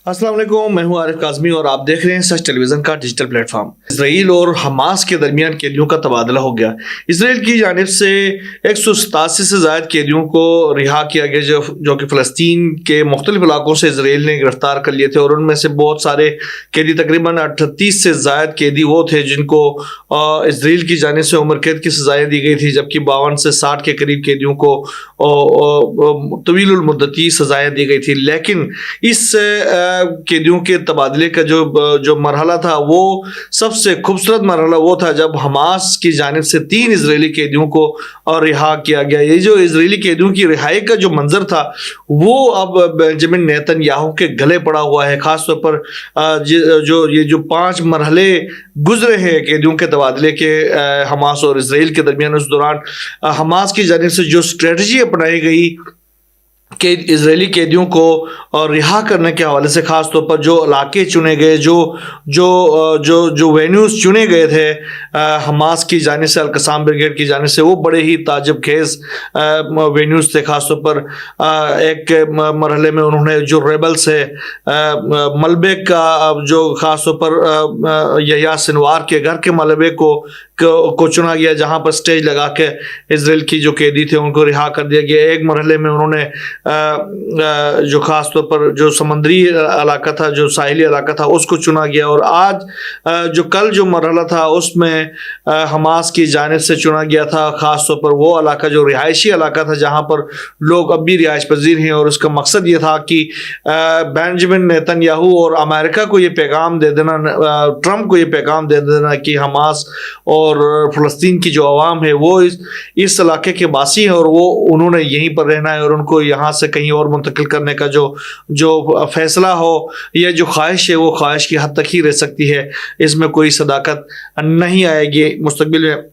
अस्सलाम वालेकुम, मैं हूं आरिफ काज़मी और आप देख रहे हैं सच टेलीविज़न का डिजिटल प्लेटफॉर्म। इसराइल और हमास के दरमियान कैदियों का तबादला हो गया। इसराइल की जानिब से 187 से ज़ायद कैदियों को रिहा किया गया जो कि फ़लस्तीन के मुख्तलिफ इलाकों से इसराइल ने गिरफ्तार कर लिए थे, और उनमें से बहुत सारे कैदी, तकरीबन 38 से ज़ायद कैदी वो थे जिनको इसराइल की जानिब से उम्र कैद की सज़ाएँ दी गई थी, जबकि 52 से 60 के करीब कैदियों को तवील मुद्दती सज़ाएँ दी गई थी। लेकिन इस कैदियों के तबादले का जो मरहला था वो सबसे खूबसूरत मरहला वो था जब हमास की जानिब से 3 इजरायली कैदियों को रिहा किया गया। ये जो इजरायली कैदियों की रिहाई का जो मंजर था वो अब बेंजामिन नेतन्याहू के गले पड़ा हुआ है। खास तौर पर जो 5 मरहले गुजरे हैं कैदियों के तबादले के हमास और इसराइल के दरमियान, उस दौरान हमास की जानिब से जो स्ट्रेटजी अपनाई गई कि इजरायली कैदियों को रिहा करने के हवाले से, ख़ास तौर पर जो इलाके चुने गए, जो वेन्यूज़ चुने गए थे हमास की जानिब से, अल-कसाम ब्रिगेड की जानिब से, वो बड़े ही ताजुब खेज़ वेन्यूज़ थे। ख़ास तौर पर एक मरहले में उन्होंने जो रेबल्स है मलबे का, जो ख़ास तौर पर यहया सिनवार के घर के मलबे को चुना गया, जहाँ पर स्टेज लगा के इसराइल की जो कैदी थे उनको रिहा कर दिया गया। एक मरहले में उन्होंने जो ख़ास तौर पर जो समंदरी इलाका था, जो साहिली इलाका था, उसको चुना गया। और आज कल जो मरहला था उसमें हमास की जानिब से चुना गया था ख़ास तौर पर वो इलाका जो रिहायशी इलाका था जहाँ पर लोग अब भी रिहाइश पजीर हैं। और उसका मकसद ये था कि बेंजामिन नेतन्याहू और अमेरिका को ये पैगाम दे देना, ट्रंप को ये पैगाम दे देना कि हमास और फ़लस्तीन की जो आवाम है वो इस इलाके के बासी हैं और वो उन्होंने यहीं पर रहना है, और उनको यहाँ से कहीं और मुंतकिल करने का जो फैसला हो या जो ख्वाहिश है वो ख्वाहिश की हद तक ही रह सकती है, इसमें कोई सदाकत नहीं आएगी मुस्तकबिल में।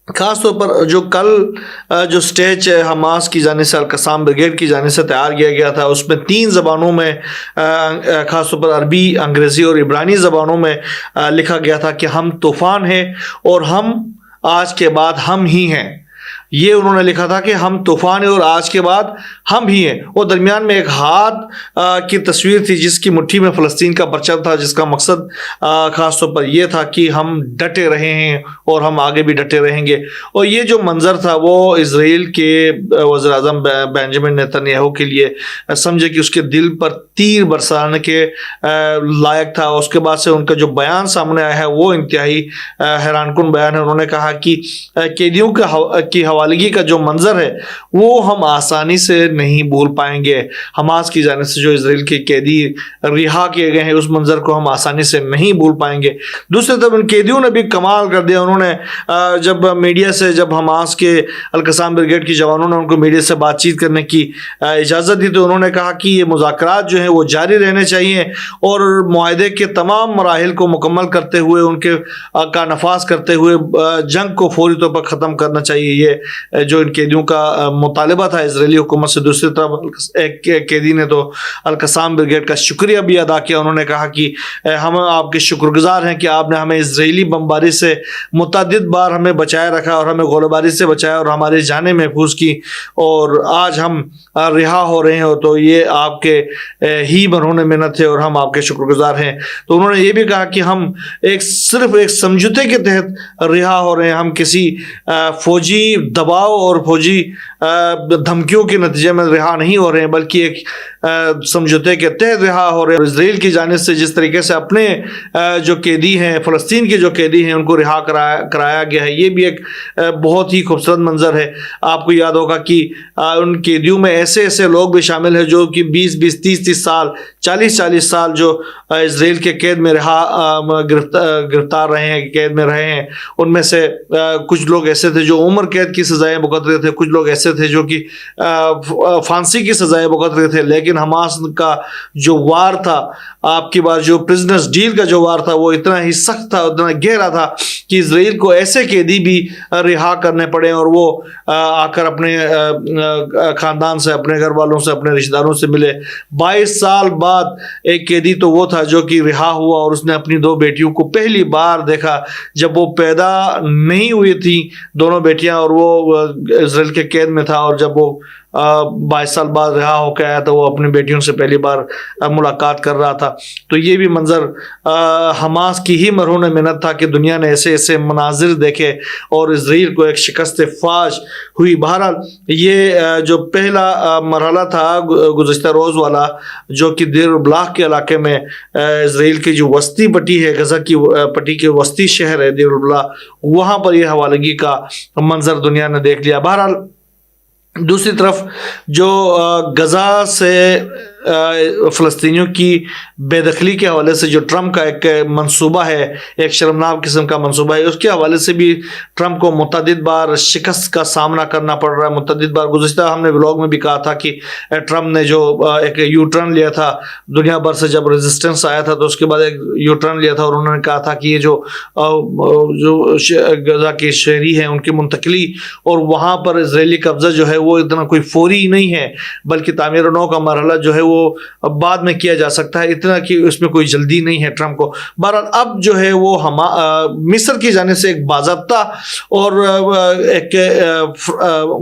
ख़ास तौर पर जो स्टेज हमास की जानिब से, अल-कसाम ब्रिगेड की जानिब से तैयार किया गया था, उसमें 3 ज़बानों में ख़ास तौर पर अरबी, अंग्रेज़ी और इब्रानी ज़बानों में लिखा गया था कि हम तूफ़ान हैं और हम आज के बाद हम ही हैं। ये उन्होंने लिखा था कि हम तूफ़ान हैं और आज के बाद हम ही हैं। और दरमियान में एक हाथ की तस्वीर थी जिसकी मुट्ठी में फ़लस्तीन का परचम था, जिसका मकसद ख़ास तौर पर यह था कि हम डटे रहे हैं और हम आगे भी डटे रहेंगे। और ये जो मंज़र था वो इसराइल के वज़ीर-ए-आज़म बेंजामिन नेतन्याहू के लिए समझे कि उसके दिल पर तीर बरसाने के लायक था। उसके बाद से उनका जो बयान सामने आया है वो इंतहाई हैरानकुन बयान है। उन्होंने कहा कि कैदियों की हवालगी का जो मंजर है वो हम आसानी से नहीं भूल पाएंगे। हमास की जानिब से जो इसराइल के कैदी रिहा किए गए हैं उस मंजर को हम आसानी से नहीं भूल पाएंगे। दूसरी तरफ उन कैदियों ने भी कमाल कर दिया। उन्होंने जब हमास के अल-कसाम ब्रिगेड के जवानों ने उनको मीडिया से बातचीत करने की इजाज़त दी तो उन्होंने कहा कि ये मुज़ाकरात जो हैं वो जारी रहने चाहिए और मुआहदे के तमाम मराहिल को मुकम्मल करते हुए, उनके का नफाज करते हुए जंग को फौरी तौर पर ख़त्म करना चाहिए। ये जो इन कैदियों का मुतालिबा था इसराइली हुकूमत से। दूसरी तरफ एक कैदी ने तो अल-कसाम ब्रिगेड का शुक्रिया भी अदा किया। उन्होंने कहा कि हम आपके शुक्रगुजार हैं कि आपने हमें इसराइली बमबारी से मुतअद्दिद बार हमें बचाए रखा और हमें गोलीबारी से बचाया और हमारी जानें महफूज की, और आज हम रिहा हो रहे हैं, तो ये आपके ही बरहून मिन्नत है और हम आपके शुक्रगुजार हैं। तो उन्होंने ये भी कहा कि हम सिर्फ एक समझौते के तहत रिहा हो रहे हैं, हम किसी फौजी दबाव और फौजी धमकियों के नतीजे में रिहा नहीं हो रहे हैं, बल्कि एक समझौते के तहत रिहा हो रहे हैं। इसराइल की जानिब से जिस तरीके से अपने जो कैदी हैं, फ़लस्तीन के जो कैदी हैं, उनको रिहा कराया गया है, ये भी एक बहुत ही खूबसूरत मंजर है। आपको याद होगा कि उन कैदियों में ऐसे लोग भी शामिल हैं जो कि 20-20, 30-30 साल, 40-40 साल जो इसराइल के कैद में गिरफ्तार रहे हैं, कैद में रहे हैं। उनमें से कुछ लोग ऐसे थे जो उम्र कैद की सज़ाएँ भुगत रहे थे, कुछ लोग ऐसे थे जो कि फांसी की सज़ाएँ भुगत रहे थे। लेकिन हमास का जो वार था, आपकी बात जो प्रिजनर्स डील का जो वार था, वो इतना ही सख्त था, उतना गहरा था कि इसराइल को ऐसे कैदी भी रिहा करने पड़े और वो आकर अपने ख़ानदान से, अपने घर वालों से, अपने रिश्तेदारों से मिले। 22 साल बाद एक कैदी तो वो था जो कि रिहा हुआ और उसने अपनी 2 बेटियों को पहली बार देखा जब वो पैदा नहीं हुई थी, दोनों बेटियां, और वो इसराइल के कैद में था। और जब वो 22 سال بعد رہا ہو کے آیا تھا، وہ اپنی بیٹیوں سے پہلی بار ملاقات کر رہا تھا. تو یہ بھی منظر حماس کی ہی مرہون منت تھا کہ دنیا نے ایسے ایسے مناظر دیکھے اور اسرائیل کو ایک شکست فاش ہوئی. بہرحال یہ جو پہلا مرحلہ تھا گزشتہ روز والا، جو کہ دیر البلاح کے علاقے میں اسرائیل کی جو وسطی پٹی ہے، غزہ کی پٹی کے وسطی شہر ہے دیر البلاح، وہاں پر یہ حوالگی کا منظر دنیا نے دیکھ لیا. بہرحال دوسری طرف جو غزہ سے فلسطینیوں کی بے دخلی کے حوالے سے جو ٹرمپ کا ایک منصوبہ ہے، ایک شرمناک قسم کا منصوبہ ہے، اس کے حوالے سے بھی ٹرمپ کو متعدد بار شکست کا سامنا کرنا پڑ رہا ہے. متعدد بار گزشتہ ہم نے ولاگ میں بھی کہا تھا کہ ٹرمپ نے جو ایک یو ٹرن لیا تھا دنیا بھر سے، جب ریزسٹنس آیا تھا تو اس کے بعد ایک یو ٹرن لیا تھا اور انہوں نے کہا تھا کہ یہ جو غزہ کے شہری ہیں ان کی منتقلی اور وہاں پر اسرائیلی قبضہ جو ہے وہ اتنا کوئی فوری نہیں ہے، بلکہ تعمیر نو کا مرحلہ جو ہے وہ بعد میں کیا جا سکتا ہے، اتنا کہ اس میں کوئی جلدی نہیں ہے ٹرمپ کو. بہرحال اب جو ہے وہ مصر کی جانب سے ایک باضابطہ اور ایک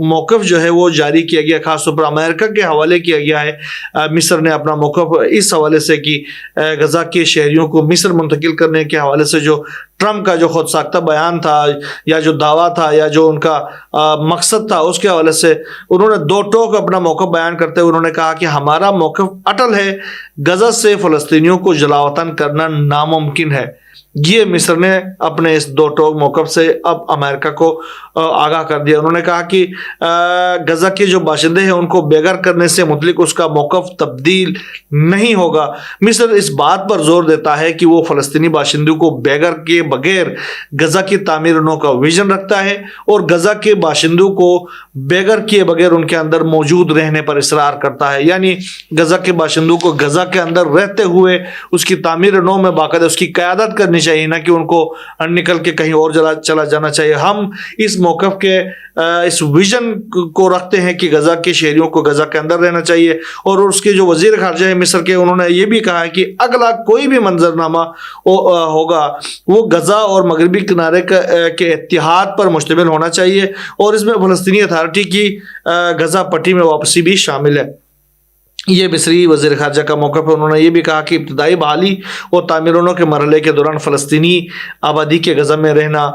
موقف جو ہے وہ جاری کیا گیا، خاص طور پر امریکہ کے حوالے کیا گیا ہے. مصر نے اپنا موقف اس حوالے سے کہ غزہ کے شہریوں کو مصر منتقل کرنے کے حوالے سے جو ٹرمپ کا جو خود ساختہ بیان تھا یا جو دعویٰ تھا یا جو ان کا مقصد تھا، اس کے حوالے سے انہوں نے دو ٹوک اپنا موقف بیان کرتے ہوئے انہوں نے کہا کہ ہمارا موقف اٹل ہے، غزہ سے فلسطینیوں کو جلا وطن کرنا ناممکن ہے. یہ مصر نے اپنے اس دو ٹوک موقف سے اب امریکہ کو آگاہ کر دیا. انہوں نے کہا کہ غزہ کے جو باشندے ہیں ان کو بے گھر کرنے سے متعلق اس کا موقف تبدیل نہیں ہوگا. مصر اس بات پر زور دیتا ہے کہ وہ فلسطینی باشندوں کو بے گھر کے بغیر غزہ کی تعمیر نو کا ویژن رکھتا ہے اور غزہ کے باشندوں کو بے گھر کیے بغیر ان کے اندر موجود رہنے پر اصرار کرتا ہے. یعنی غزہ کے باشندوں کو غزہ کے اندر رہتے ہوئے اس کی تعمیر نو میں باقاعدہ اس کی قیادت کرنی چاہیے، نہ کہ ان کو نکل کے کہیں اور چلا جانا چاہیے. ہم اس موقف کے اس ویژن کو رکھتے ہیں کہ غزہ کے شہریوں کو غزہ کے اندر رہنا چاہیے. اور اس کے جو وزیر خارجہ ہے مصر کے، انہوں نے یہ بھی کہا ہے کہ اگلا کوئی بھی منظرنامہ ہوگا وہ غزہ اور مغربی کنارے کے اتحاد پر مشتمل ہونا چاہیے اور اس میں فلسطینی اتھارٹی کی غزہ پٹی میں واپسی بھی شامل ہے. یہ مصری وزیر خارجہ کا موقف ہے. انہوں نے یہ بھی کہا کہ ابتدائی بحالی اور تعمیرونوں کے مرحلے کے دوران فلسطینی آبادی کے غزہ میں رہنا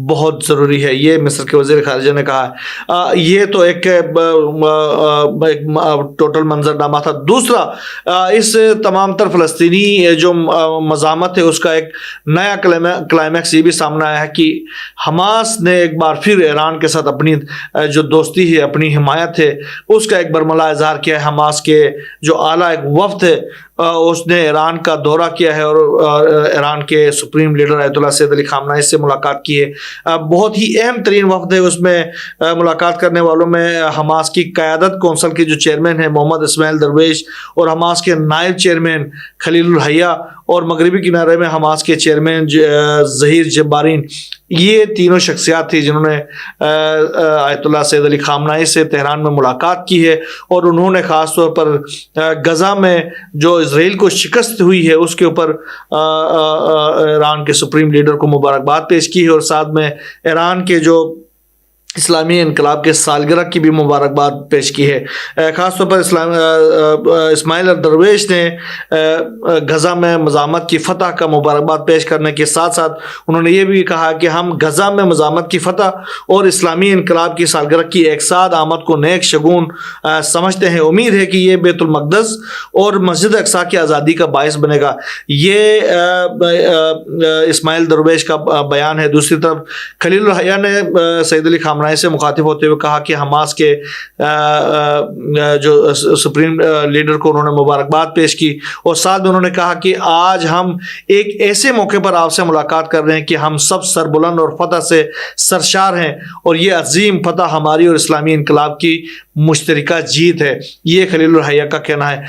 بہت ضروری ہے. یہ مصر کے وزیر خارجہ نے کہا ہے. یہ تو ایک ٹوٹل منظرنامہ تھا. دوسرا، اس تمام تر فلسطینی جو مزاحمت ہے اس کا ایک نیا کلائمیکس یہ بھی سامنے آیا ہے کہ حماس نے ایک بار پھر ایران کے ساتھ اپنی جو دوستی ہے، اپنی حمایت ہے، اس کا ایک برملا اظہار کیا ہے. حماس کے جو اعلیٰ ایک وفد ہے اس نے ایران کا دورہ کیا ہے اور ایران کے سپریم لیڈر آیت اللہ سید علی خامنہ سے ملاقات کی ہے. بہت ہی اہم ترین وفد ہے. اس میں ملاقات کرنے والوں میں حماس کی قیادت کونسل کے جو چیئرمین ہیں محمد اسماعیل درویش اور حماس کے نائب چیئرمین خلیل الحیہ اور مغربی کنارے میں حماس کے چیئرمین ظہیر جبارین، یہ تینوں شخصیات تھی جنہوں نے آیت اللہ سید علی خامنہ سے تہران میں ملاقات کی ہے اور انہوں نے خاص طور پر غزہ میں جو اسرائیل کو شکست ہوئی ہے اس کے اوپر ایران کے سپریم لیڈر کو مبارکباد پیش کی ہے اور ساتھ میں ایران کے جو اسلامی انقلاب کے سالگرہ کی بھی مبارکباد پیش کی ہے. خاص طور پر اسماعیل درویش نے غزہ میں مزاحمت کی فتح کا مبارکباد پیش کرنے کے ساتھ ساتھ انہوں نے یہ بھی کہا کہ ہم غزہ میں مزاحمت کی فتح اور اسلامی انقلاب کی سالگرہ کی ایک ساتھ آمد کو نیک شگون سمجھتے ہیں. امید ہے کہ یہ بیت المقدس اور مسجد اقصی کی آزادی کا باعث بنے گا. یہ اسماعیل درویش کا بیان ہے. دوسری طرف خلیل الحیہ نے سید علی خامنہ سے مخاطب ہوتے ہوئے کہا کہ حماس کے جو سپریم لیڈر کو انہوں نے مبارکباد پیش کی اور ساتھ میں انہوں نے کہا کہ آج ہم ایک ایسے موقع پر آپ سے ملاقات کر رہے ہیں کہ ہم سب سربلند اور فتح سے سرشار ہیں اور یہ عظیم فتح ہماری اور اسلامی انقلاب کی مشترکہ جیت ہے. یہ خلیل الحیہ کا کہنا ہے.